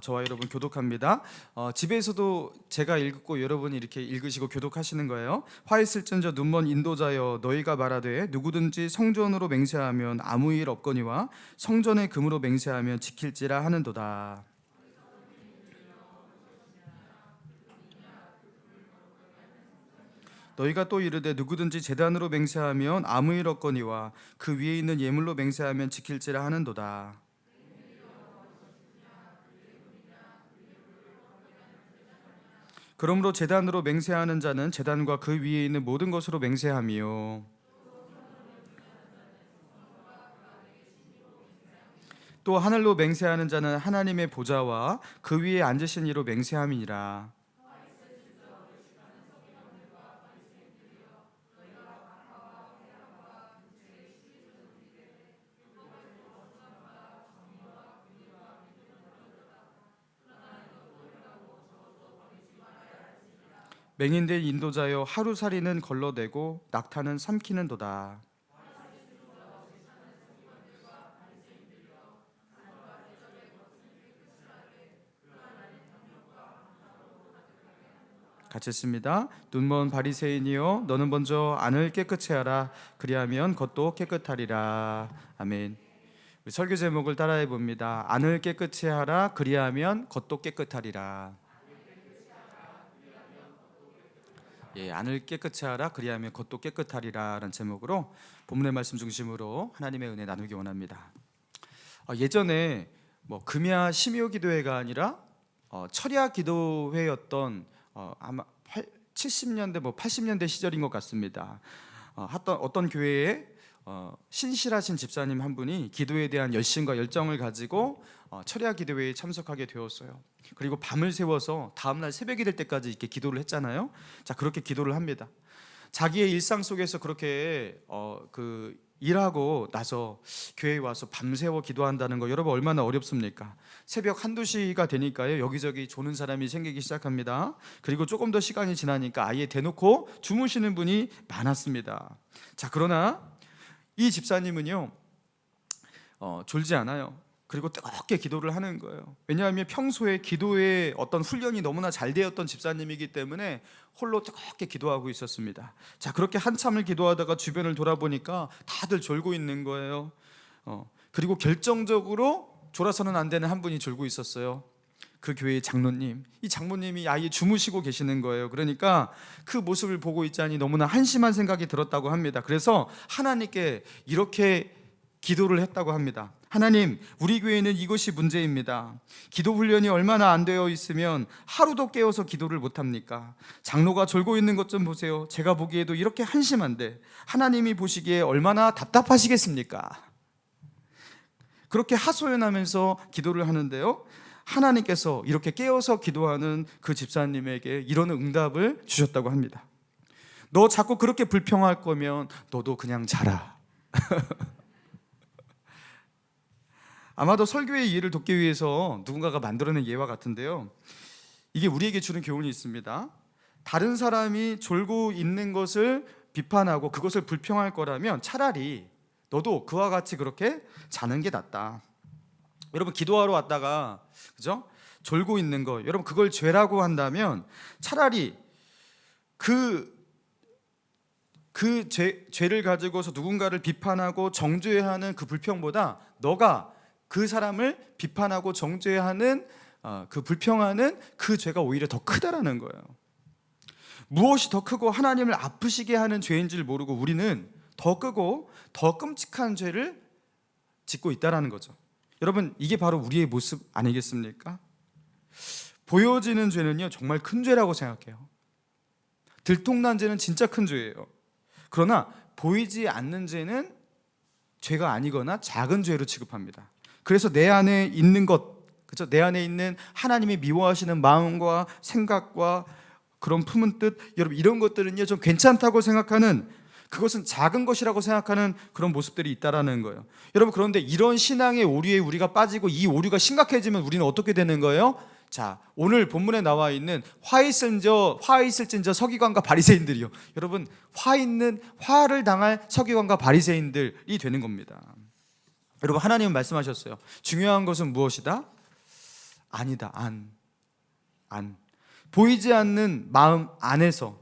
저와 여러분 교독합니다. 집에서도 제가 읽고 여러분이 이렇게 읽으시고 교독하시는 거예요. 화 있을진저 눈먼 인도자여 너희가 말하되 누구든지 성전으로 맹세하면 아무 일 없거니와 성전의 금으로 맹세하면 지킬지라 하는도다. 너희가 또 이르되 누구든지 제단으로 맹세하면 아무 일 없거니와 그 위에 있는 예물로 맹세하면 지킬지라 하는도다. 그러므로 제단으로 맹세하는 자는 제단과 그 위에 있는 모든 것으로 맹세하며 또 하늘로 맹세하는 자는 하나님의 보좌와 그 위에 앉으신 이로 맹세함이니라. 맹인된 인도자여 하루살이는 걸러내고 낙타는 삼키는도다. 같이 했습니다. 눈먼 바리새인이여 너는 먼저 안을 깨끗이 하라. 그리하면 겉도 깨끗하리라. 아멘. 우리 설교 제목을 따라해 봅니다. 안을 깨끗이 하라. 그리하면 겉도 깨끗하리라. 예, 안을 깨끗이 하라. 그리하면 겉도 깨끗하리라라는 제목으로 본문의 말씀 중심으로 하나님의 은혜 나누기 원합니다. 예전에 금야 심요 기도회가 아니라 철야 기도회였던 아마 70년대 80년대 시절인 것 같습니다. 어떤 교회에 신실하신 집사님 한 분이 기도에 대한 열심과 열정을 가지고 철야 기도회에 참석하게 되었어요. 그리고 밤을 새워서 다음날 새벽이 될 때까지 이렇게 기도를 했잖아요. 자, 그렇게 기도를 합니다. 자기의 일상 속에서 그렇게 일하고 나서 교회에 와서 밤새워 기도한다는 거 여러분 얼마나 어렵습니까? 새벽 1-2시가 되니까요 여기저기 조는 사람이 생기기 시작합니다. 그리고 조금 더 시간이 지나니까 아예 대놓고 주무시는 분이 많았습니다. 자, 그러나 이 집사님은요 졸지 않아요. 그리고 뜨겁게 기도를 하는 거예요. 왜냐하면 평소에 기도의 어떤 훈련이 너무나 잘 되었던 집사님이기 때문에 홀로 뜨겁게 기도하고 있었습니다. 자, 그렇게 한참을 기도하다가 주변을 돌아보니까 다들 졸고 있는 거예요. 그리고 결정적으로 졸아서는 안 되는 한 분이 졸고 있었어요. 그 교회의 장로님. 이 장모님이 아예 주무시고 계시는 거예요. 그러니까 그 모습을 보고 있자니 너무나 한심한 생각이 들었다고 합니다. 그래서 하나님께 이렇게 기도를 했다고 합니다. 하나님, 우리 교회는 이것이 문제입니다. 기도 훈련이 얼마나 안 되어 있으면 하루도 깨어서 기도를 못합니까? 장로가 졸고 있는 것 좀 보세요. 제가 보기에도 이렇게 한심한데 하나님이 보시기에 얼마나 답답하시겠습니까? 그렇게 하소연하면서 기도를 하는데요, 하나님께서 이렇게 깨어서 기도하는 그 집사님에게 이런 응답을 주셨다고 합니다. 너 자꾸 그렇게 불평할 거면 너도 그냥 자라. 아마도 설교의 이해를 돕기 위해서 누군가가 만들어낸 예와 같은데요, 이게 우리에게 주는 교훈이 있습니다. 다른 사람이 졸고 있는 것을 비판하고 그것을 불평할 거라면 차라리 너도 그와 같이 그렇게 자는 게 낫다. 여러분, 기도하러 왔다가 그죠? 졸고 있는 거, 여러분 그걸 죄라고 한다면 차라리 죄를 가지고서 누군가를 비판하고 정죄하는 그 불평보다 너가 그 사람을 비판하고 정죄하는 그 불평하는 그 죄가 오히려 더 크다라는 거예요. 무엇이 더 크고 하나님을 아프시게 하는 죄인 줄 모르고 우리는 더 크고 더 끔찍한 죄를 짓고 있다라는 거죠. 여러분, 이게 바로 우리의 모습 아니겠습니까? 보여지는 죄는요 정말 큰 죄라고 생각해요. 들통난 죄는 진짜 큰 죄예요. 그러나 보이지 않는 죄는 죄가 아니거나 작은 죄로 취급합니다. 그래서 내 안에 있는 것, 그렇죠? 내 안에 있는 하나님이 미워하시는 마음과 생각과 그런 품은 뜻, 여러분 이런 것들은요 좀 괜찮다고 생각하는, 그것은 작은 것이라고 생각하는 그런 모습들이 있다라는 거예요. 여러분, 그런데 이런 신앙의 오류에 우리가 빠지고 이 오류가 심각해지면 우리는 어떻게 되는 거예요? 자, 오늘 본문에 나와 있는 화 있을진저 서기관과 바리새인들이요. 여러분, 화를 당할 서기관과 바리새인들이 되는 겁니다. 여러분, 하나님은 말씀하셨어요. 중요한 것은 무엇이다? 안이다. 안. 보이지 않는 마음 안에서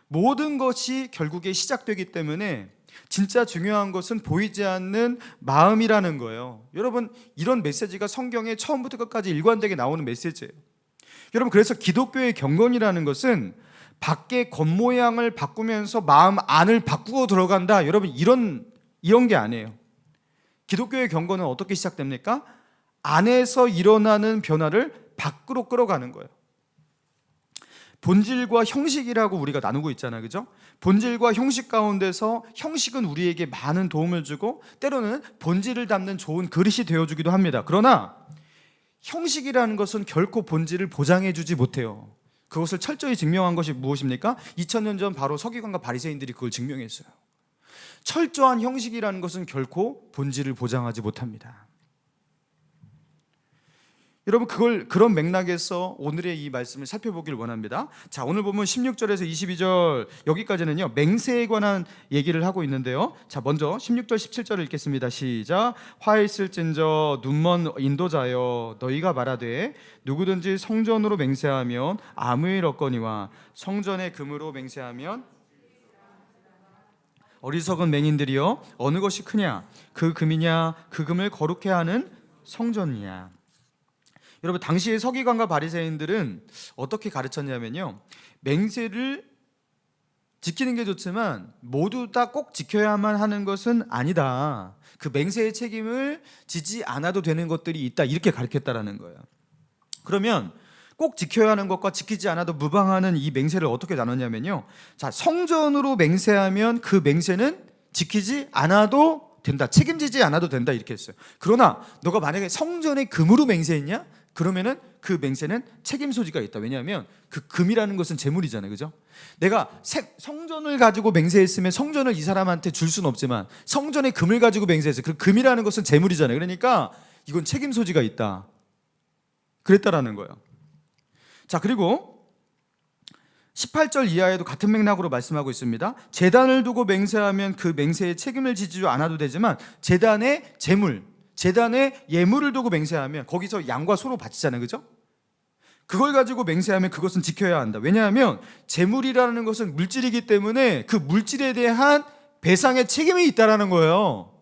모든 것이 결국에 시작되기 때문에 진짜 중요한 것은 보이지 않는 마음이라는 거예요. 여러분, 이런 메시지가 성경에 처음부터 끝까지 일관되게 나오는 메시지예요. 여러분, 그래서 기독교의 경건이라는 것은 밖의 겉모양을 바꾸면서 마음 안을 바꾸고 들어간다. 여러분, 이런 게 아니에요. 기독교의 경건은 어떻게 시작됩니까? 안에서 일어나는 변화를 밖으로 끌어가는 거예요. 본질과 형식이라고 우리가 나누고 있잖아요, 그죠? 본질과 형식 가운데서 형식은 우리에게 많은 도움을 주고 때로는 본질을 담는 좋은 그릇이 되어주기도 합니다. 그러나 형식이라는 것은 결코 본질을 보장해주지 못해요. 그것을 철저히 증명한 것이 무엇입니까? 2000년 전 바로 서기관과 바리새인들이 그걸 증명했어요. 철저한 형식이라는 것은 결코 본질을 보장하지 못합니다. 여러분, 그런 맥락에서 오늘의 이 말씀을 살펴보길 원합니다. 자, 오늘 보면 16절에서 22절 여기까지는요, 맹세에 관한 얘기를 하고 있는데요. 자, 먼저 16절 17절을 읽겠습니다. 시작. 화 있을진저 눈먼 인도자여, 너희가 말하되 누구든지 성전으로 맹세하면 아무 일 없거니와 성전의 금으로 맹세하면 어리석은 맹인들이여, 어느 것이 크냐? 그 금이냐? 그 금을 거룩해 하는 성전이냐? 여러분, 당시의 서기관과 바리새인들은 어떻게 가르쳤냐면요, 맹세를 지키는 게 좋지만 모두 다 꼭 지켜야만 하는 것은 아니다. 그 맹세의 책임을 지지 않아도 되는 것들이 있다, 이렇게 가르쳤다라는 거예요. 그러면 꼭 지켜야 하는 것과 지키지 않아도 무방하는 이 맹세를 어떻게 나눴냐면요, 자, 성전으로 맹세하면 그 맹세는 지키지 않아도 된다, 책임지지 않아도 된다, 이렇게 했어요. 그러나 너가 만약에 성전의 금으로 맹세했냐? 그러면은 그 맹세는 책임 소지가 있다. 왜냐하면 그 금이라는 것은 재물이잖아요, 그죠? 내가 성전을 가지고 맹세했으면 성전을 이 사람한테 줄 수는 없지만 성전의 금을 가지고 맹세했어요. 그 금이라는 것은 재물이잖아요. 그러니까 이건 책임 소지가 있다, 그랬다라는 거예요. 자, 그리고 18절 이하에도 같은 맥락으로 말씀하고 있습니다. 제단을 두고 맹세하면 그 맹세에 책임을 지지 않아도 되지만 제단의 재물, 제단에 예물을 두고 맹세하면 거기서 양과 소로 바치잖아요, 그죠? 그걸 가지고 맹세하면 그것은 지켜야 한다. 왜냐하면 재물이라는 것은 물질이기 때문에 그 물질에 대한 배상의 책임이 있다라는 거예요.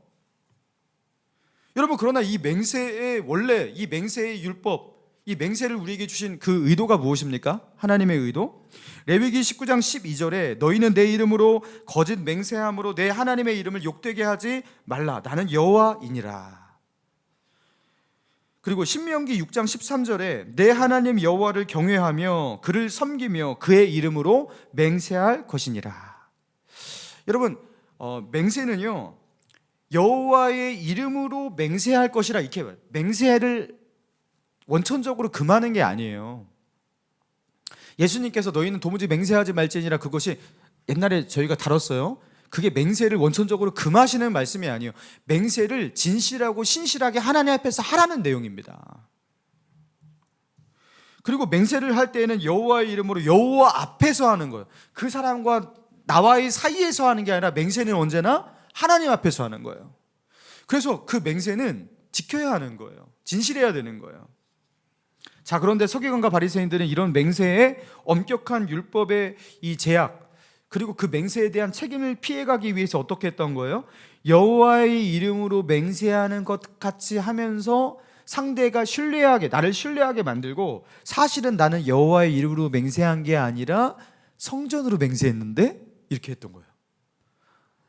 여러분, 그러나 이 맹세의 원래, 이 맹세의 율법, 이 맹세를 우리에게 주신 그 의도가 무엇입니까? 하나님의 의도? 레위기 19장 12절에 너희는 내 이름으로 거짓 맹세함으로 내 하나님의 이름을 욕되게 하지 말라. 나는 여호와이니라. 그리고 신명기 6장 13절에 내 하나님 여호와를 경외하며 그를 섬기며 그의 이름으로 맹세할 것이니라. 여러분, 맹세는요, 여호와의 이름으로 맹세할 것이라, 이렇게 맹세를 원천적으로 금하는 게 아니에요. 예수님께서 너희는 도무지 맹세하지 말지니라, 그것이 옛날에 저희가 다뤘어요. 그게 맹세를 원천적으로 금하시는 말씀이 아니에요. 맹세를 진실하고 신실하게 하나님 앞에서 하라는 내용입니다. 그리고 맹세를 할 때에는 여호와의 이름으로 여호와 앞에서 하는 거예요. 그 사람과 나와의 사이에서 하는 게 아니라 맹세는 언제나 하나님 앞에서 하는 거예요. 그래서 그 맹세는 지켜야 하는 거예요. 진실해야 되는 거예요. 자, 그런데 서기관과 바리새인들은 이런 맹세의 엄격한 율법의 이 제약, 그리고 그 맹세에 대한 책임을 피해가기 위해서 어떻게 했던 거예요? 여호와의 이름으로 맹세하는 것 같이 하면서 상대가 신뢰하게, 나를 신뢰하게 만들고, 사실은 나는 여호와의 이름으로 맹세한 게 아니라 성전으로 맹세했는데, 이렇게 했던 거예요.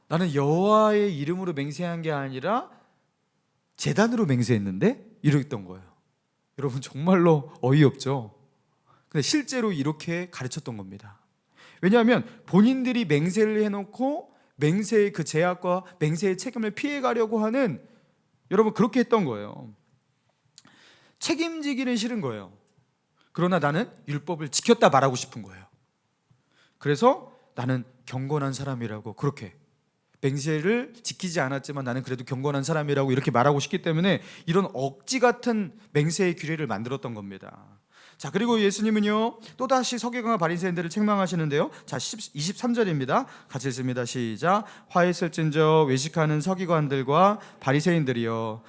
나는 여호와의 이름으로 맹세한 게 아니라 제단으로 맹세했는데, 이랬던 거예요. 여러분, 정말로 어이없죠? 근데 실제로 이렇게 가르쳤던 겁니다. 왜냐하면 본인들이 맹세를 해놓고 맹세의 그 제약과 맹세의 책임을 피해가려고 하는, 여러분, 그렇게 했던 거예요. 책임지기는 싫은 거예요. 그러나 나는 율법을 지켰다 말하고 싶은 거예요. 그래서 나는 경건한 사람이라고, 그렇게 맹세를 지키지 않았지만 나는 그래도 경건한 사람이라고 이렇게 말하고 싶기 때문에 이런 억지 같은 맹세의 규례를 만들었던 겁니다. 자, 그리고 예수님은요, 또다시 서기관과 바리새인들을 책망하시는데요. 자, 23절입니다. 같이 읽습니다. 시작. 화 있을진저 외식하는 서기관들과 바리새인들이여,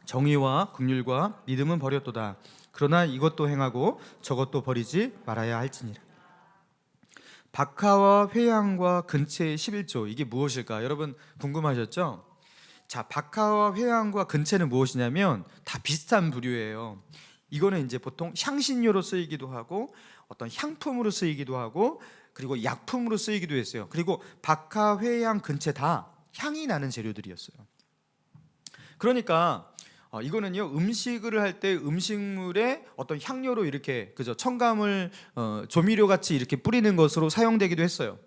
정의와 긍휼과 믿음은 버렸도다. 그러나 이것도 행하고 저것도 버리지 말아야 할지니라. 박하와 회양과 근체의 11조, 이게 무엇일까? 여러분 궁금하셨죠? 자, 박하와 회양과 근체는 무엇이냐면 다 비슷한 부류예요. 이거는 이제 보통 향신료로 쓰이기도 하고 어떤 향품으로 쓰이기도 하고 그리고 약품으로 쓰이기도 했어요. 그리고 박하, 회양, 근체 다 향이 나는 재료들이었어요. 그러니까 이거는요, 음식을 할 때 음식물에 어떤 향료로 이렇게 그죠, 첨가물 조미료 같이 이렇게 뿌리는 것으로 사용되기도 했어요.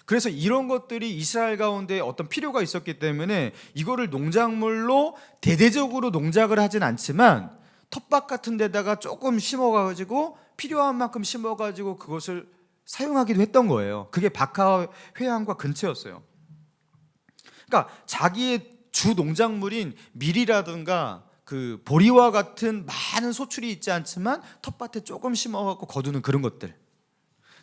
그래서 이런 것들이 이스라엘 가운데 어떤 필요가 있었기 때문에 이거를 농작물로 대대적으로 농작을 하진 않지만 텃밭 같은 데다가 조금 심어가지고 필요한 만큼 심어가지고 그것을 사용하기도 했던 거예요. 그게 박하, 회양과 근체였어요. 그러니까 자기의 주 농작물인 밀이라든가 그 보리와 같은 많은 소출이 있지 않지만 텃밭에 조금 심어갖고 거두는 그런 것들.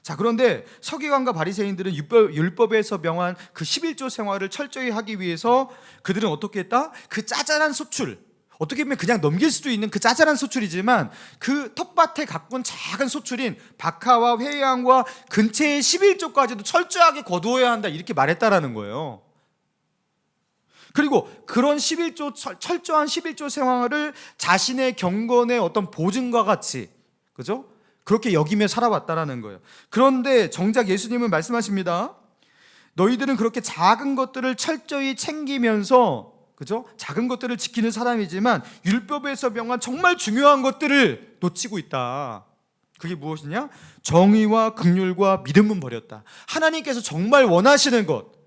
자, 그런데 서기관과 바리새인들은 율법에서 명한 그 11조 생활을 철저히 하기 위해서 그들은 어떻게 했다? 그 짜잘한 소출, 어떻게 보면 그냥 넘길 수도 있는 그 짜잘한 소출이지만 그 텃밭에 가꾼 작은 소출인 박하와 회양과 근체의 11조까지도 철저하게 거두어야 한다, 이렇게 말했다라는 거예요. 그리고 그런 11조, 철저한 11조 생활을 자신의 경건의 어떤 보증과 같이, 그죠? 그렇게 여기며 살아왔다라는 거예요. 그런데 정작 예수님은 말씀하십니다. 너희들은 그렇게 작은 것들을 철저히 챙기면서, 그죠? 작은 것들을 지키는 사람이지만 율법에서 명한 정말 중요한 것들을 놓치고 있다. 그게 무엇이냐? 정의와 긍휼과 믿음은 버렸다. 하나님께서 정말 원하시는 것,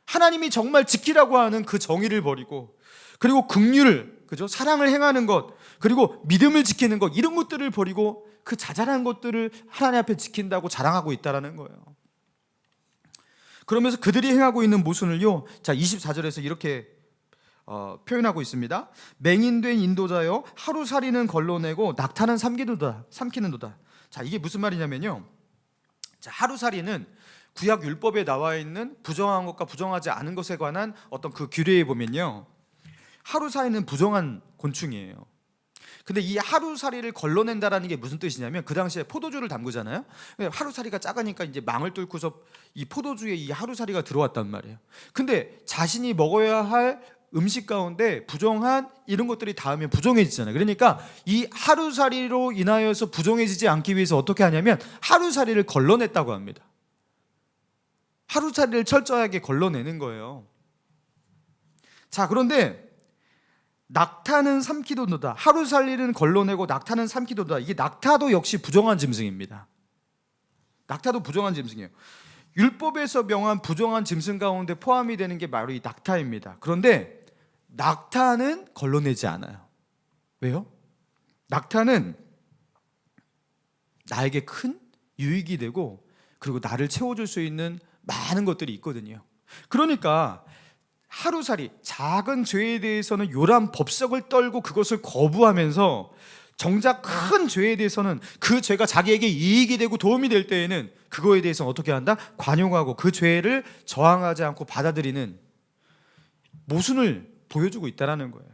하나님이 정말 지키라고 하는 그 정의를 버리고, 그리고 긍휼을, 그죠? 사랑을 행하는 것, 그리고 믿음을 지키는 것, 이런 것들을 버리고 그 자잘한 것들을 하나님 앞에 지킨다고 자랑하고 있다라는 거예요. 그러면서 그들이 행하고 있는 모순을요, 자 24절에서 이렇게 표현하고 있습니다. 맹인된 인도자여, 하루살이는 걸러내고 낙타는 삼키는도다. 자, 이게 무슨 말이냐면요, 자, 하루살이는 구약 율법에 나와 있는 부정한 것과 부정하지 않은 것에 관한 어떤 그 규례에 보면요, 하루살이는 부정한 곤충이에요. 근데 이 하루살이를 걸러낸다라는 게 무슨 뜻이냐면, 그 당시에 포도주를 담그잖아요. 하루살이가 작으니까 이제 망을 뚫고서 이 포도주에 이 하루살이가 들어왔단 말이에요. 근데 자신이 먹어야 할 음식 가운데 부정한 이런 것들이 닿으면 부정해지잖아요. 그러니까 이 하루살이로 인하여서 부정해지지 않기 위해서 어떻게 하냐면 하루살이를 걸러냈다고 합니다. 하루살이를 철저하게 걸러내는 거예요. 자, 그런데 낙타는 삼키도다. 하루살이는 걸러내고 낙타는 삼키도다. 이게 낙타도 역시 부정한 짐승입니다. 낙타도 부정한 짐승이에요. 율법에서 명한 부정한 짐승 가운데 포함이 되는 게 바로 이 낙타입니다. 그런데 낙타는 걸러내지 않아요. 왜요? 낙타는 나에게 큰 유익이 되고 그리고 나를 채워줄 수 있는 많은 것들이 있거든요. 그러니까 하루살이, 작은 죄에 대해서는 요란 법석을 떨고 그것을 거부하면서 정작 큰 죄에 대해서는 그 죄가 자기에게 이익이 되고 도움이 될 때에는 그거에 대해서는 어떻게 한다? 관용하고 그 죄를 저항하지 않고 받아들이는 모순을 보여주고 있다는 거예요.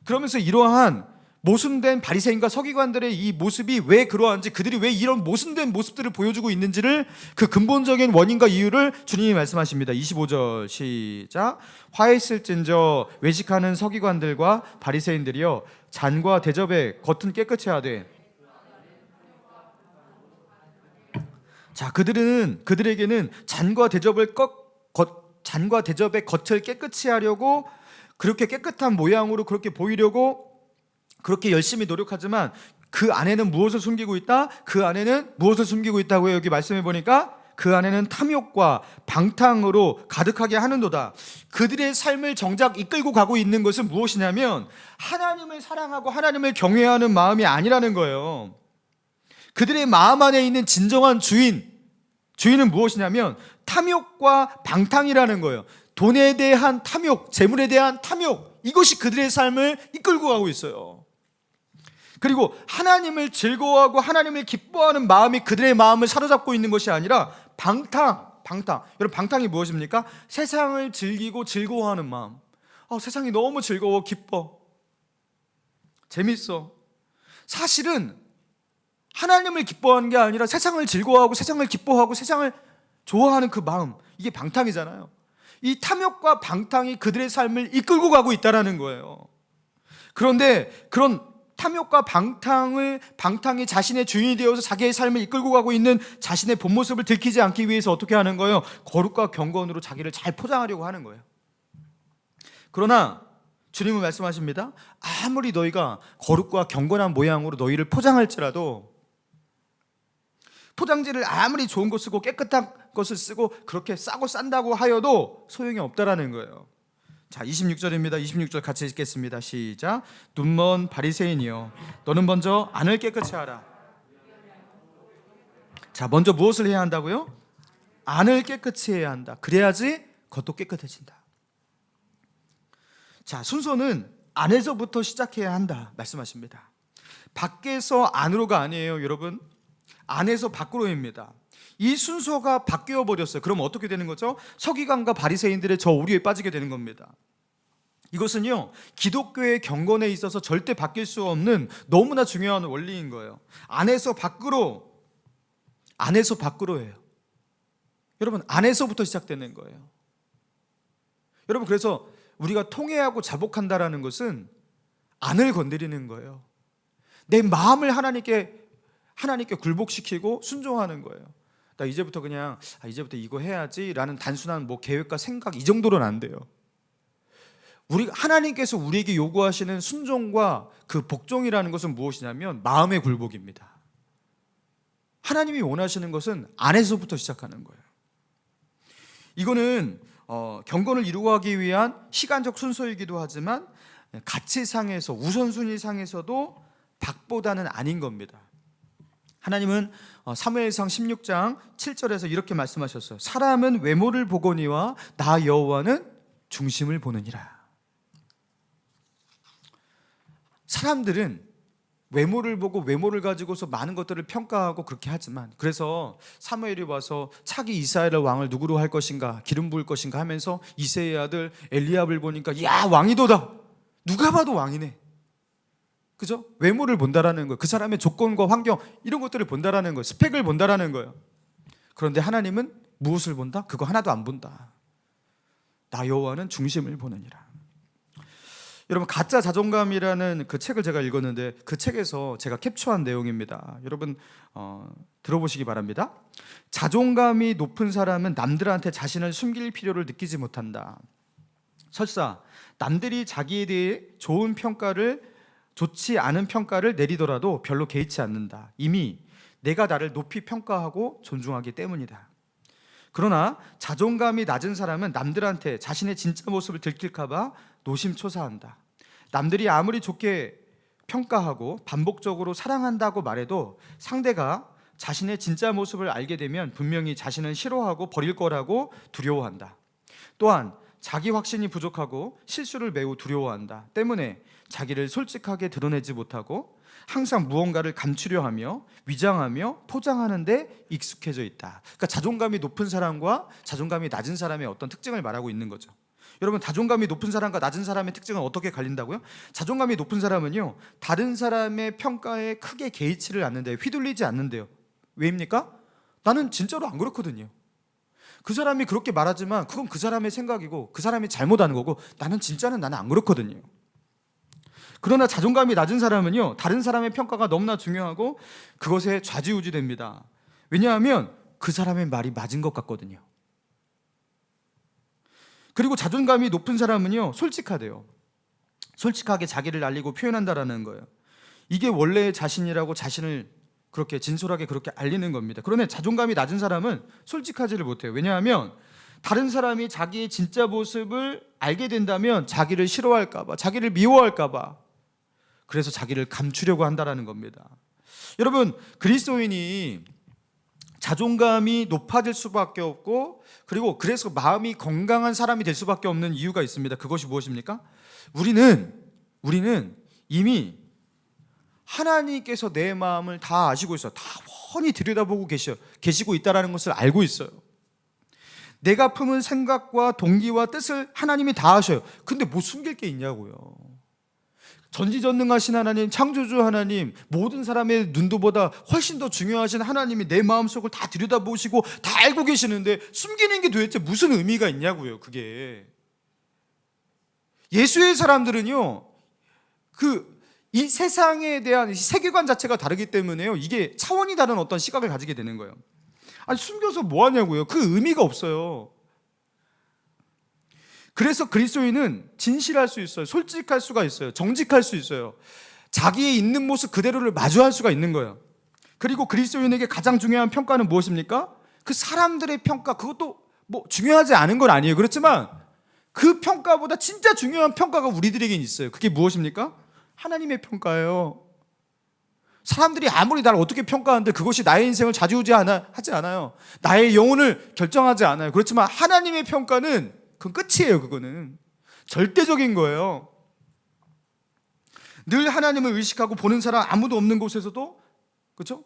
그러면서 이러한 모순된 바리새인과 서기관들의 이 모습이 왜 그러한지, 그들이 왜 이런 모순된 모습들을 보여주고 있는지를, 그 근본적인 원인과 이유를 주님이 말씀하십니다. 25절 시작. 화했을진저 외식하는 서기관들과 바리새인들이여, 잔과 대접의 겉은 깨끗이 하되. 자, 그들에게는 잔과 대접의 겉을 깨끗이 하려고, 그렇게 깨끗한 모양으로 그렇게 보이려고 그렇게 열심히 노력하지만 그 안에는 무엇을 숨기고 있다? 그 안에는 무엇을 숨기고 있다고요? 여기 말씀해 보니까 그 안에는 탐욕과 방탕으로 가득하게 하는도다. 그들의 삶을 정작 이끌고 가고 있는 것은 무엇이냐면 하나님을 사랑하고 하나님을 경외하는 마음이 아니라는 거예요. 그들의 마음 안에 있는 진정한 주인은 무엇이냐면 탐욕과 방탕이라는 거예요. 돈에 대한 탐욕, 재물에 대한 탐욕, 이것이 그들의 삶을 이끌고 가고 있어요. 그리고 하나님을 즐거워하고 하나님을 기뻐하는 마음이 그들의 마음을 사로잡고 있는 것이 아니라 방탕. 여러분, 방탕이 무엇입니까? 세상을 즐기고 즐거워하는 마음. 세상이 너무 즐거워, 기뻐. 재밌어. 사실은 하나님을 기뻐하는 게 아니라 세상을 즐거워하고 세상을 기뻐하고 세상을 좋아하는 그 마음, 이게 방탕이잖아요. 이 탐욕과 방탕이 그들의 삶을 이끌고 가고 있다는 거예요. 그런데 그런 탐욕과 방탕이 자신의 주인이 되어서 자기의 삶을 이끌고 가고 있는 자신의 본 모습을 들키지 않기 위해서 어떻게 하는 거예요? 거룩과 경건으로 자기를 잘 포장하려고 하는 거예요. 그러나 주님은 말씀하십니다. 아무리 너희가 거룩과 경건한 모양으로 너희를 포장할지라도, 포장지를 아무리 좋은 거 쓰고 깨끗한 것을 쓰고 그렇게 싸고 싼다고 하여도 소용이 없다라는 거예요. 자, 26절입니다. 26절 같이 읽겠습니다. 시작. 눈먼 바리새인이여, 너는 먼저 안을 깨끗이 하라. 자, 먼저 무엇을 해야 한다고요? 안을 깨끗이 해야 한다. 그래야지 겉도 깨끗해진다. 자, 순서는 안에서부터 시작해야 한다 말씀하십니다. 밖에서 안으로가 아니에요, 여러분. 안에서 밖으로입니다. 이 순서가 바뀌어 버렸어요. 그럼 어떻게 되는 거죠? 서기관과 바리새인들의 저 오류에 빠지게 되는 겁니다. 이것은요, 기독교의 경건에 있어서 절대 바뀔 수 없는 너무나 중요한 원리인 거예요. 안에서 밖으로예요. 여러분, 안에서부터 시작되는 거예요. 여러분, 그래서 우리가 통회하고 자복한다라는 것은 안을 건드리는 거예요. 내 마음을 하나님께 굴복시키고 순종하는 거예요. 나 이제부터 이제부터 이거 해야지라는 단순한 계획과 생각, 이 정도로는 안 돼요. 하나님께서 우리에게 요구하시는 순종과 그 복종이라는 것은 무엇이냐면 마음의 굴복입니다. 하나님이 원하시는 것은 안에서부터 시작하는 거예요. 이거는 경건을 이루어가기 위한 시간적 순서이기도 하지만 가치상에서, 우선순위상에서도 밖보다는 아닌 겁니다. 하나님은 사무엘상 16장 7절에서 이렇게 말씀하셨어요. 사람은 외모를 보거니와 나 여호와는 중심을 보느니라. 사람들은 외모를 보고 외모를 가지고서 많은 것들을 평가하고 그렇게 하지만, 그래서 사무엘이 와서 차기 이스라엘 왕을 누구로 할 것인가, 기름 부을 것인가 하면서 이새의 아들 엘리압을 보니까 야, 왕이도다. 누가 봐도 왕이네. 그죠? 외모를 본다라는 거예요. 그 사람의 조건과 환경, 이런 것들을 본다라는 거예요. 스펙을 본다라는 거예요. 그런데 하나님은 무엇을 본다? 그거 하나도 안 본다. 나 여호와는 중심을 보느니라. 여러분, 가짜 자존감이라는 그 책을 제가 읽었는데 그 책에서 제가 캡처한 내용입니다. 여러분 들어보시기 바랍니다. 자존감이 높은 사람은 남들한테 자신을 숨길 필요를 느끼지 못한다. 설사 남들이 자기에 대해 좋지 않은 평가를 내리더라도 별로 개의치 않는다. 이미 내가 나를 높이 평가하고 존중하기 때문이다. 그러나 자존감이 낮은 사람은 남들한테 자신의 진짜 모습을 들킬까 봐 노심초사한다. 남들이 아무리 좋게 평가하고 반복적으로 사랑한다고 말해도 상대가 자신의 진짜 모습을 알게 되면 분명히 자신을 싫어하고 버릴 거라고 두려워한다. 또한 자기 확신이 부족하고 실수를 매우 두려워한다. 때문에 자기를 솔직하게 드러내지 못하고 항상 무언가를 감추려 하며 위장하며 포장하는 데 익숙해져 있다. 그러니까 자존감이 높은 사람과 자존감이 낮은 사람의 어떤 특징을 말하고 있는 거죠. 여러분, 자존감이 높은 사람과 낮은 사람의 특징은 어떻게 갈린다고요? 자존감이 높은 사람은요, 다른 사람의 평가에 크게 개의치를 않는데요, 휘둘리지 않는데요. 왜입니까? 나는 진짜로 안 그렇거든요. 그 사람이 그렇게 말하지만 그건 그 사람의 생각이고 그 사람이 잘못하는 거고 나는 안 그렇거든요. 그러나 자존감이 낮은 사람은요, 다른 사람의 평가가 너무나 중요하고 그것에 좌지우지됩니다. 왜냐하면 그 사람의 말이 맞은 것 같거든요. 그리고 자존감이 높은 사람은요, 솔직하대요. 솔직하게 자기를 알리고 표현한다라는 거예요. 이게 원래의 자신이라고 자신을 그렇게 진솔하게 그렇게 알리는 겁니다. 그런데 자존감이 낮은 사람은 솔직하지를 못해요. 왜냐하면 다른 사람이 자기의 진짜 모습을 알게 된다면 자기를 싫어할까 봐, 자기를 미워할까 봐, 그래서 자기를 감추려고 한다라는 겁니다. 여러분, 그리스도인이 자존감이 높아질 수밖에 없고, 그리고 그래서 마음이 건강한 사람이 될 수밖에 없는 이유가 있습니다. 그것이 무엇입니까? 우리는 이미 하나님께서 내 마음을 다 아시고 있어요. 다 훤히 들여다보고 계시고 있다는 것을 알고 있어요. 내가 품은 생각과 동기와 뜻을 하나님이 다 아셔요. 근데 뭐 숨길 게 있냐고요. 전지전능하신 하나님, 창조주 하나님, 모든 사람의 눈도보다 훨씬 더 중요하신 하나님이 내 마음속을 다 들여다보시고 다 알고 계시는데 숨기는 게 도대체 무슨 의미가 있냐고요. 그게 예수의 사람들은요, 이 세상에 대한 세계관 자체가 다르기 때문에요, 이게 차원이 다른 어떤 시각을 가지게 되는 거예요. 아니, 숨겨서 뭐 하냐고요. 그 의미가 없어요. 그래서 그리스도인은 진실할 수 있어요. 솔직할 수가 있어요. 정직할 수 있어요. 자기의 있는 모습 그대로를 마주할 수가 있는 거예요. 그리고 그리스도인에게 가장 중요한 평가는 무엇입니까? 그 사람들의 평가, 그것도 뭐 중요하지 않은 건 아니에요. 그렇지만 그 평가보다 진짜 중요한 평가가 우리들에겐 있어요. 그게 무엇입니까? 하나님의 평가예요. 사람들이 아무리 나를 어떻게 평가하는데 그것이 나의 인생을 좌지우지하지 않아요. 나의 영혼을 결정하지 않아요. 그렇지만 하나님의 평가는 그건 끝이에요. 그거는 절대적인 거예요. 늘 하나님을 의식하고 보는 사람 아무도 없는 곳에서도, 그렇죠?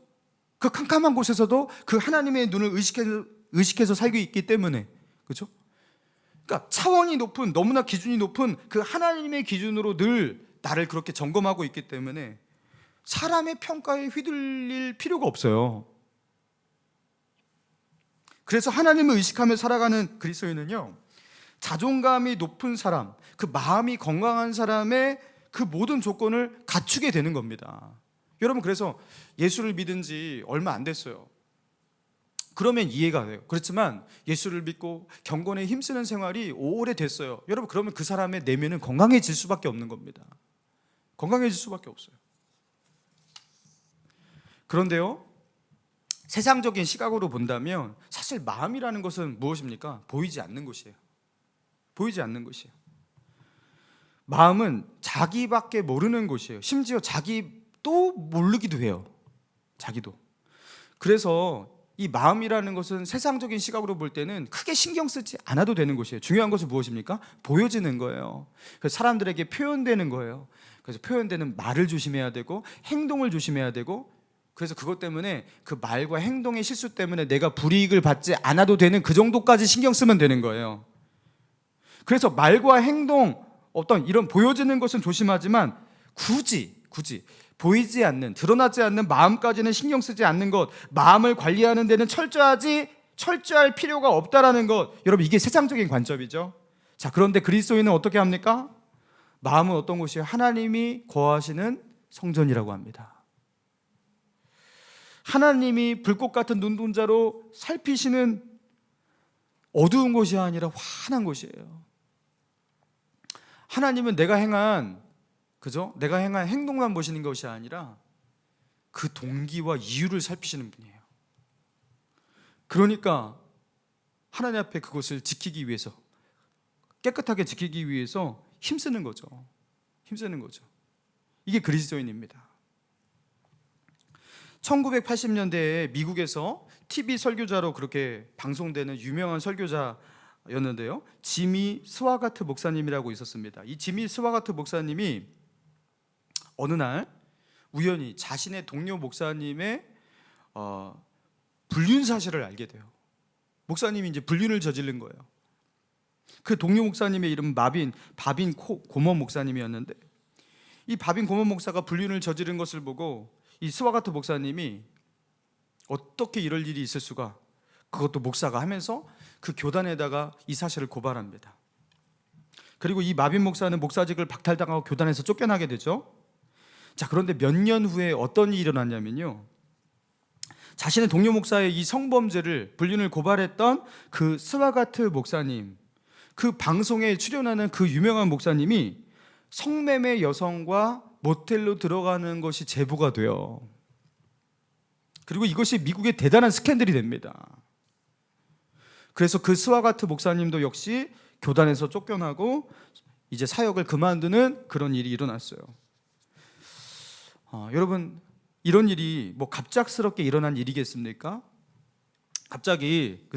그 캄캄한 곳에서도 그 하나님의 눈을 의식해서 살고 있기 때문에, 그렇죠? 그러니까 차원이 높은, 너무나 기준이 높은 그 하나님의 기준으로 늘 나를 그렇게 점검하고 있기 때문에 사람의 평가에 휘둘릴 필요가 없어요. 그래서 하나님을 의식하며 살아가는 그리스도인은요, 자존감이 높은 사람, 그 마음이 건강한 사람의 그 모든 조건을 갖추게 되는 겁니다. 여러분, 그래서 예수를 믿은 지 얼마 안 됐어요. 그러면 이해가 돼요. 그렇지만 예수를 믿고 경건에 힘쓰는 생활이 오래됐어요. 여러분, 그러면 그 사람의 내면은 건강해질 수밖에 없는 겁니다. 건강해질 수밖에 없어요. 그런데요, 세상적인 시각으로 본다면 사실 마음이라는 것은 무엇입니까? 보이지 않는 것이에요. 보이지 않는 것이에요. 마음은 자기밖에 모르는 것이에요. 심지어 자기도 모르기도 해요. 자기도. 그래서 이 마음이라는 것은 세상적인 시각으로 볼 때는 크게 신경 쓰지 않아도 되는 것이에요. 중요한 것은 무엇입니까? 보여지는 거예요. 그래서 사람들에게 표현되는 거예요. 그래서 표현되는 말을 조심해야 되고 행동을 조심해야 되고, 그래서 그것 때문에 그 말과 행동의 실수 때문에 내가 불이익을 받지 않아도 되는 그 정도까지 신경 쓰면 되는 거예요. 그래서 말과 행동, 어떤 이런 보여지는 것은 조심하지만 굳이 보이지 않는, 드러나지 않는 마음까지는 신경 쓰지 않는 것, 마음을 관리하는 데는 철저할 필요가 없다라는 것, 여러분, 이게 세상적인 관점이죠. 자, 그런데 그리스도인은 어떻게 합니까? 마음은 어떤 곳이에요? 하나님이 거하시는 성전이라고 합니다. 하나님이 불꽃 같은 눈동자로 살피시는 어두운 곳이 아니라 환한 곳이에요. 하나님은 내가 행한 행동만 보시는 것이 아니라 그 동기와 이유를 살피시는 분이에요. 그러니까 하나님 앞에 그것을 지키기 위해서, 깨끗하게 지키기 위해서 힘쓰는 거죠. 이게 그리스도인입니다. 1980년대에 미국에서 TV 설교자로 그렇게 방송되는 유명한 설교자였는데요, 지미 스와가트 목사님이라고 있었습니다. 이 지미 스와가트 목사님이 어느 날 우연히 자신의 동료 목사님의 불륜 사실을 알게 돼요. 목사님이 이제 불륜을 저지른 거예요. 그 동료 목사님의 이름은 바빈 고먼 목사님이었는데, 이 바빈 고먼 목사가 불륜을 저지른 것을 보고 이 스와가트 목사님이 어떻게 이럴 일이 있을 수가, 그것도 목사가 하면서 그 교단에다가 이 사실을 고발합니다. 그리고 이 마빈 목사는 목사직을 박탈당하고 교단에서 쫓겨나게 되죠. 자, 그런데 몇 년 후에 어떤 일이 일어났냐면요, 자신의 동료 목사의 이 성범죄를, 불륜을 고발했던 그 스와가트 목사님, 그 방송에 출연하는 그 유명한 목사님이 성매매 여성과 모텔로 들어가는 것이 제보가 돼요. 그리고 이것이 미국의 대단한 스캔들이 됩니다. 그래서 그 스와가트 목사님도 역시 교단에서 쫓겨나고 이제 사역을 그만두는 그런 일이 일어났어요. 여러분, 이런 일이 뭐 갑작스럽게 일어난 일이겠습니까? 갑자기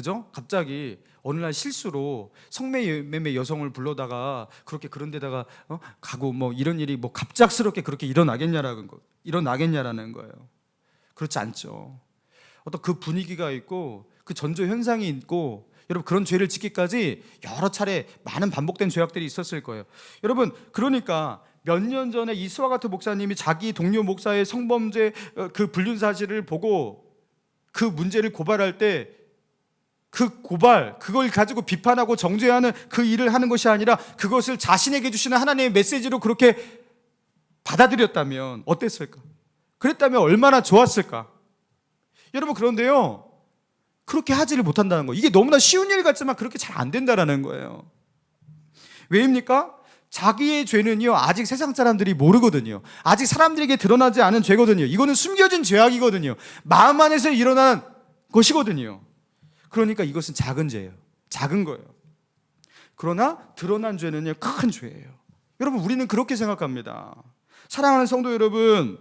어느 날 실수로 성매매 여성을 불러다가 그렇게 그런 데다가 가고 뭐 이런 일이 뭐 갑작스럽게 그렇게 일어나겠냐라는 거예요. 그렇지 않죠. 어떤 그 분위기가 있고 그 전조 현상이 있고, 여러분, 그런 죄를 짓기까지 여러 차례 많은 반복된 죄악들이 있었을 거예요. 여러분, 그러니까 몇 년 전에 이 스와가트 목사님이 자기 동료 목사의 성범죄 그 불륜 사실을 보고 그 문제를 고발할 때 그 고발, 그걸 가지고 비판하고 정죄하는 그 일을 하는 것이 아니라 그것을 자신에게 주시는 하나님의 메시지로 그렇게 받아들였다면 어땠을까? 그랬다면 얼마나 좋았을까? 여러분, 그런데요, 그렇게 하지를 못한다는 거예요. 이게 너무나 쉬운 일 같지만 그렇게 잘 안 된다는 거예요. 왜입니까? 자기의 죄는요, 아직 세상 사람들이 모르거든요. 아직 사람들에게 드러나지 않은 죄거든요. 이거는 숨겨진 죄악이거든요. 마음 안에서 일어난 것이거든요. 그러니까 이것은 작은 죄예요. 작은 거예요. 그러나 드러난 죄는요, 큰 죄예요. 여러분, 우리는 그렇게 생각합니다. 사랑하는 성도 여러분,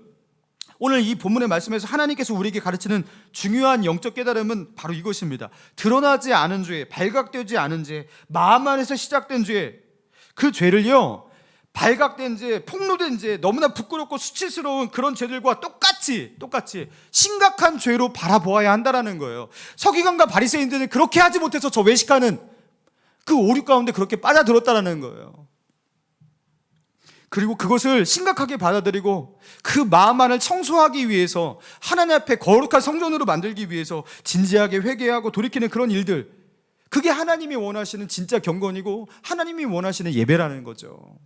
오늘 이 본문의 말씀에서 하나님께서 우리에게 가르치는 중요한 영적 깨달음은 바로 이것입니다. 드러나지 않은 죄, 발각되지 않은 죄, 마음 안에서 시작된 죄, 그 죄를요, 발각된 죄, 폭로된 죄, 너무나 부끄럽고 수치스러운 그런 죄들과 똑같이 심각한 죄로 바라보아야 한다는 거예요. 서기관과 바리새인들은 그렇게 하지 못해서 저 외식하는 그 오류 가운데 그렇게 빠져들었다는 거예요. 그리고 그것을 심각하게 받아들이고 그 마음 안을 청소하기 위해서, 하나님 앞에 거룩한 성전으로 만들기 위해서 진지하게 회개하고 돌이키는 그런 일들, 그게 하나님이 원하시는 진짜 경건이고 하나님이 원하시는 예배라는 거죠.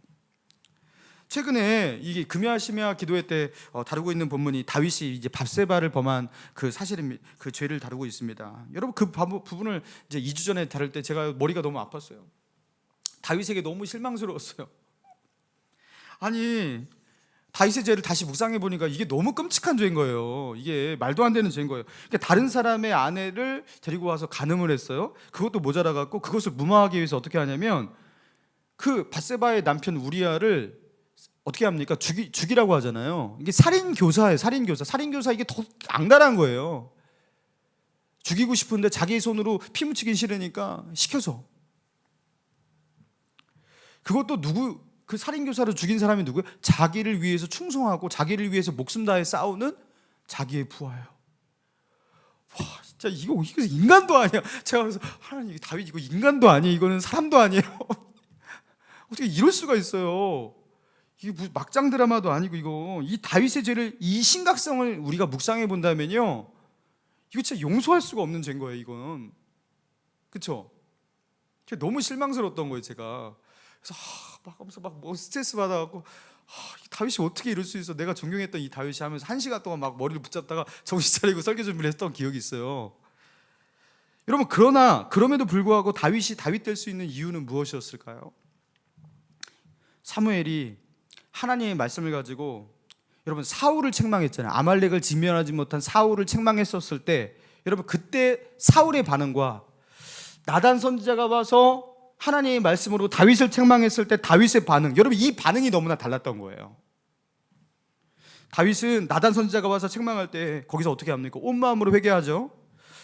최근에 이 금야 심야 기도회 때 다루고 있는 본문이 다윗이 이제 밧세바를 범한 그 사실입니다. 그 죄를 다루고 있습니다. 여러분, 그 부분을 이제 2주 전에 다룰 때 제가 머리가 너무 아팠어요. 다윗에게 너무 실망스러웠어요. 아니, 다윗의 죄를 다시 묵상해 보니까 이게 너무 끔찍한 죄인 거예요. 이게 말도 안 되는 죄인 거예요. 그러니까 다른 사람의 아내를 데리고 와서 간음을 했어요. 그것도 모자라 갖고 그것을 무마하기 위해서 어떻게 하냐면 그 밧세바의 남편 우리아를 어떻게 합니까? 죽이라고 하잖아요. 이게 살인교사예요. 살인교사. 이게 더 악랄한 거예요. 죽이고 싶은데 자기 손으로 피 묻히긴 싫으니까 시켜서. 그것도 그 살인교사를 죽인 사람이 누구예요? 자기를 위해서 충성하고 자기를 위해서 목숨 다해 싸우는 자기의 부하예요. 와, 진짜 이거 인간도 아니야. 제가 그래서 하나님, 다윗 이거 인간도 아니에요. 이거는 사람도 아니에요. 어떻게 이럴 수가 있어요? 이게 무슨 막장 드라마도 아니고, 이거 이 다윗의 죄를, 이 심각성을 우리가 묵상해 본다면요, 이거 진짜 용서할 수가 없는 죄인 거예요. 이건, 그렇죠? 너무 실망스러웠던 거예요, 제가. 그래서 막 하면서 막 스트레스 받아갖고, 다윗이 어떻게 이럴 수 있어? 내가 존경했던 이 다윗이 하면서 1시간 동안 막 머리를 붙잡다가 정신 차리고 설교 준비를 했던 기억이 있어요. 여러분, 그럼에도 불구하고 다윗이 다윗 될 수 있는 이유는 무엇이었을까요? 사무엘이 하나님의 말씀을 가지고, 여러분, 사울을 책망했잖아요. 아말렉을 진멸하지 못한 사울을 책망했었을 때, 여러분, 그때 사울의 반응과 나단 선지자가 와서 하나님의 말씀으로 다윗을 책망했을 때 다윗의 반응, 여러분, 이 반응이 너무나 달랐던 거예요. 다윗은 나단 선지자가 와서 책망할 때 거기서 어떻게 합니까? 온 마음으로 회개하죠.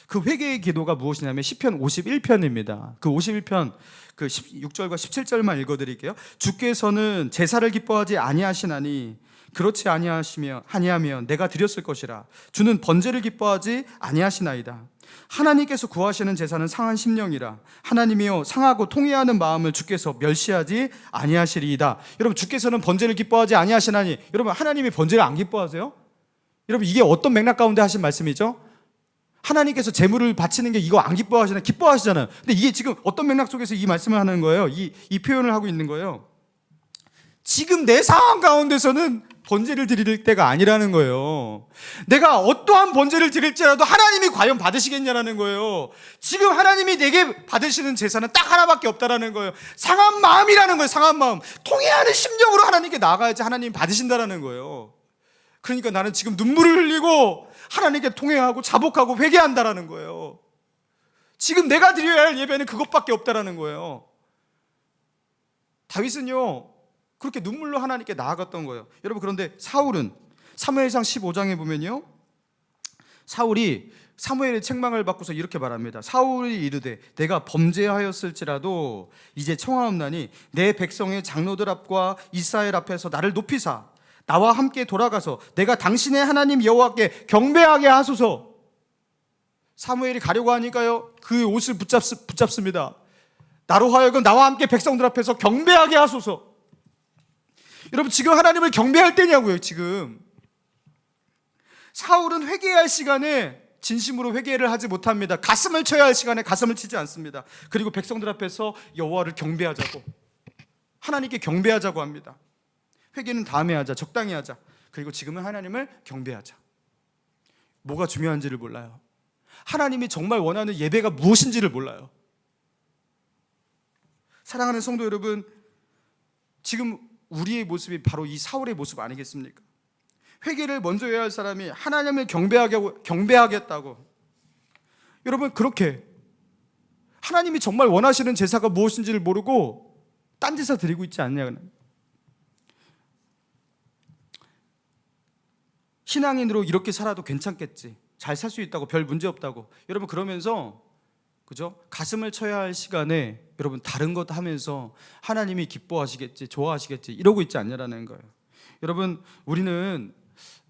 그 회개의 기도가 무엇이냐면 시편 51편입니다. 그 51편 그 16절과 17절만 읽어드릴게요. 주께서는 제사를 기뻐하지 아니하시나니 그렇지 아니하면 내가 드렸을 것이라. 주는 번제를 기뻐하지 아니하시나이다. 하나님께서 구하시는 제사는 상한 심령이라. 하나님이여, 상하고 통회하는 마음을 주께서 멸시하지 아니하시리이다. 여러분, 주께서는 번제를 기뻐하지 아니하시나니, 여러분, 하나님이 번제를 안 기뻐하세요? 여러분, 이게 어떤 맥락 가운데 하신 말씀이죠? 하나님께서 제물을 바치는 게 이거 안 기뻐하시나요? 기뻐하시잖아요. 근데 이게 지금 어떤 맥락 속에서 이 말씀을 하는 거예요? 이 표현을 하고 있는 거예요. 지금 내 상황 가운데서는 번제를 드릴 때가 아니라는 거예요. 내가 어떠한 번제를 드릴지라도 하나님이 과연 받으시겠냐라는 거예요. 지금 하나님이 내게 받으시는 제사는 딱 하나밖에 없다라는 거예요. 상한 마음이라는 거예요. 상한 마음. 통회하는 심령으로 하나님께 나아가야지 하나님이 받으신다라는 거예요. 그러니까 나는 지금 눈물을 흘리고 하나님께 통회하고 자복하고 회개한다라는 거예요. 지금 내가 드려야 할 예배는 그것밖에 없다라는 거예요. 다윗은요, 그렇게 눈물로 하나님께 나아갔던 거예요. 여러분, 그런데 사울은 사무엘상 15장에 보면요, 사울이 사무엘의 책망을 받고서 이렇게 말합니다. 사울이 이르되 내가 범죄하였을지라도 이제 청하옵나니 내 백성의 장로들 앞과 이스라엘 앞에서 나를 높이사 나와 함께 돌아가서 내가 당신의 하나님 여호와께 경배하게 하소서. 사무엘이 가려고 하니까요, 그 옷을 붙잡습니다. 나로 하여금 나와 함께 백성들 앞에서 경배하게 하소서. 여러분, 지금 하나님을 경배할 때냐고요. 지금 사울은 회개할 시간에 진심으로 회개를 하지 못합니다. 가슴을 쳐야 할 시간에 가슴을 치지 않습니다. 그리고 백성들 앞에서 여호와를 경배하자고, 하나님께 경배하자고 합니다. 회개는 다음에 하자, 적당히 하자. 그리고 지금은 하나님을 경배하자. 뭐가 중요한지를 몰라요. 하나님이 정말 원하는 예배가 무엇인지를 몰라요. 사랑하는 성도 여러분, 지금 우리의 모습이 바로 이 사울의 모습 아니겠습니까? 회개를 먼저 해야 할 사람이 하나님을 경배하겠다고. 여러분, 그렇게 하나님이 정말 원하시는 제사가 무엇인지를 모르고 딴 제사 드리고 있지 않냐. 신앙인으로 이렇게 살아도 괜찮겠지, 잘 살 수 있다고, 별 문제 없다고. 여러분, 그러면서 그죠? 가슴을 쳐야 할 시간에 여러분 다른 것 하면서 하나님이 기뻐하시겠지, 좋아하시겠지 이러고 있지 않냐라는 거예요. 여러분, 우리는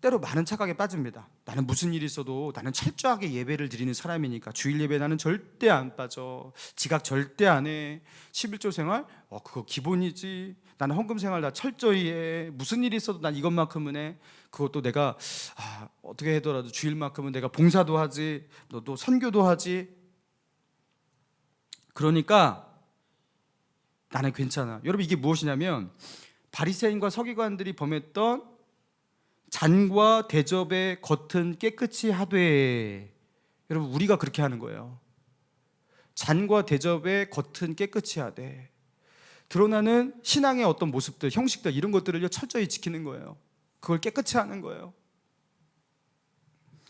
때로 많은 착각에 빠집니다. 나는 무슨 일이 있어도 나는 철저하게 예배를 드리는 사람이니까 주일 예배 나는 절대 안 빠져, 지각 절대 안 해, 11조 생활 그거 기본이지, 나는 헌금 생활 다 철저히 해, 무슨 일이 있어도 난 이것만큼은 해, 그것도 내가 어떻게 하더라도 주일만큼은 내가 봉사도 하지, 너도 선교도 하지, 그러니까 나는 괜찮아. 여러분, 이게 무엇이냐면 바리새인과 서기관들이 범했던 잔과 대접의 겉은 깨끗이 하되, 여러분, 우리가 그렇게 하는 거예요. 잔과 대접의 겉은 깨끗이 하되 드러나는 신앙의 어떤 모습들, 형식들, 이런 것들을 철저히 지키는 거예요. 그걸 깨끗이 하는 거예요.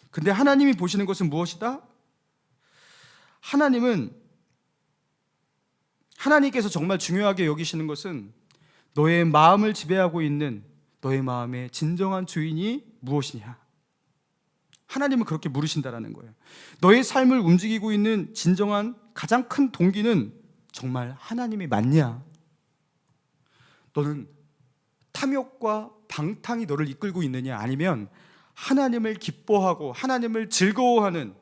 근데 하나님이 보시는 것은 무엇이다? 하나님께서 정말 중요하게 여기시는 것은 너의 마음을 지배하고 있는 너의 마음의 진정한 주인이 무엇이냐. 하나님은 그렇게 물으신다라는 거예요. 너의 삶을 움직이고 있는 진정한 가장 큰 동기는 정말 하나님이 맞냐? 너는 탐욕과 방탕이 너를 이끌고 있느냐, 아니면 하나님을 기뻐하고 하나님을 즐거워하는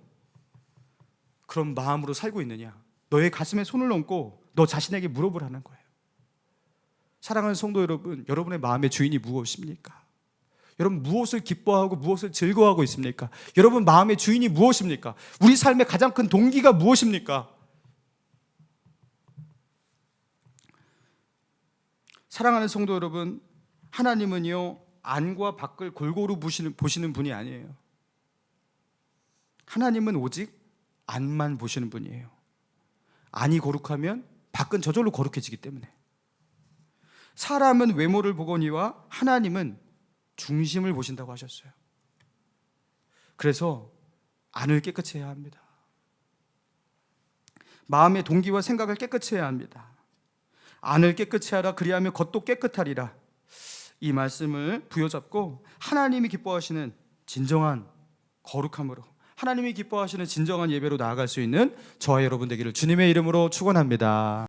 그런 마음으로 살고 있느냐? 너의 가슴에 손을 얹고 너 자신에게 물어보라는 거예요. 사랑하는 성도 여러분, 여러분의 마음의 주인이 무엇입니까? 여러분, 무엇을 기뻐하고 무엇을 즐거워하고 있습니까? 여러분 마음의 주인이 무엇입니까? 우리 삶의 가장 큰 동기가 무엇입니까? 사랑하는 성도 여러분, 하나님은요 안과 밖을 골고루 보시는 분이 아니에요. 하나님은 오직 안만 보시는 분이에요. 안이 거룩하면 밖은 저절로 거룩해지기 때문에. 사람은 외모를 보거니와 하나님은 중심을 보신다고 하셨어요. 그래서 안을 깨끗이 해야 합니다. 마음의 동기와 생각을 깨끗이 해야 합니다. 안을 깨끗이 하라, 그리하면 겉도 깨끗하리라. 이 말씀을 부여잡고 하나님이 기뻐하시는 진정한 거룩함으로, 하나님이 기뻐하시는 진정한 예배로 나아갈 수 있는 저와 여러분 되기를 주님의 이름으로 축원합니다.